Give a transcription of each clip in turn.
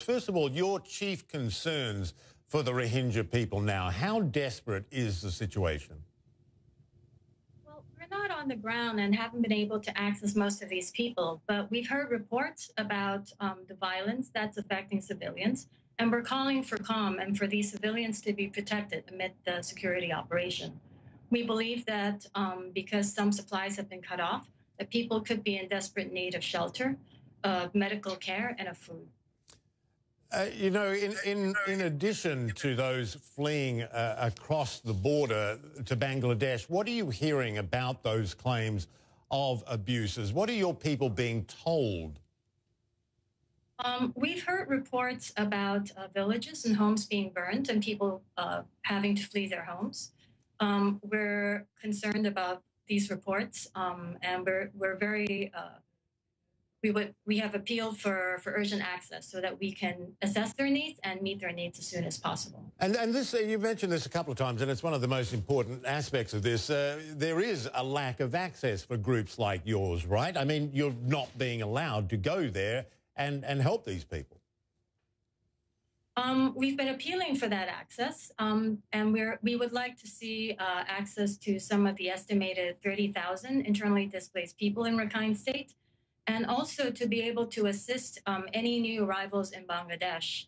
First of all, your chief concerns for the Rohingya people now. How desperate is the situation? Well, we're not on the ground and haven't been able to access most of these people, but we've heard reports about the violence that's affecting civilians, and we're calling for calm and for these civilians to be protected amid the security operation. We believe that because some supplies have been cut off, that people could be in desperate need of shelter, of medical care, and of food. In addition to those fleeing across the border to Bangladesh, what are you hearing about those claims of abuses? What are your people being told? We've heard reports about villages and homes being burned and people having to flee their homes. We're concerned about these reports, and we're very we have appealed for urgent access so that we can assess their needs and meet their needs as soon as possible. And this, you mentioned this a couple of times, and it's one of the most important aspects of this. There is a lack of access for groups like yours, right? I mean, you're not being allowed to go there and help these people. We've been appealing for that access, and we would like to see access to some of the estimated 30,000 internally displaced people in Rakhine State, and also to be able to assist any new arrivals in Bangladesh.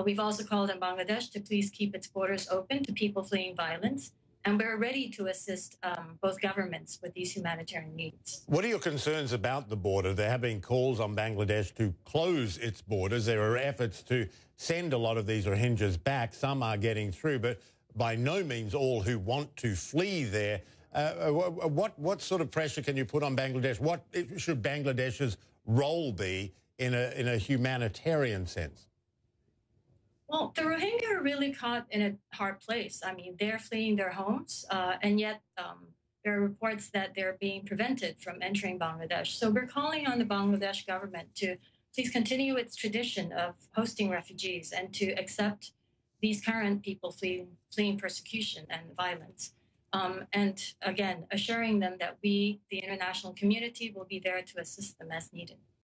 We've also called on Bangladesh to please keep its borders open to people fleeing violence, and we're ready to assist both governments with these humanitarian needs. What are your concerns about the border? There have been calls on Bangladesh to close its borders. There are efforts to send a lot of these Rohingyas back. Some are getting through, but by no means all who want to flee there. What sort of pressure can you put on Bangladesh? What should Bangladesh's role be in a humanitarian sense? Well, the Rohingya are really caught in a hard place. I mean, they're fleeing their homes, and yet there are reports that they're being prevented from entering Bangladesh. So we're calling on the Bangladesh government to please continue its tradition of hosting refugees and to accept these current people fleeing persecution and violence. And again, assuring them that we, the international community, will be there to assist them as needed.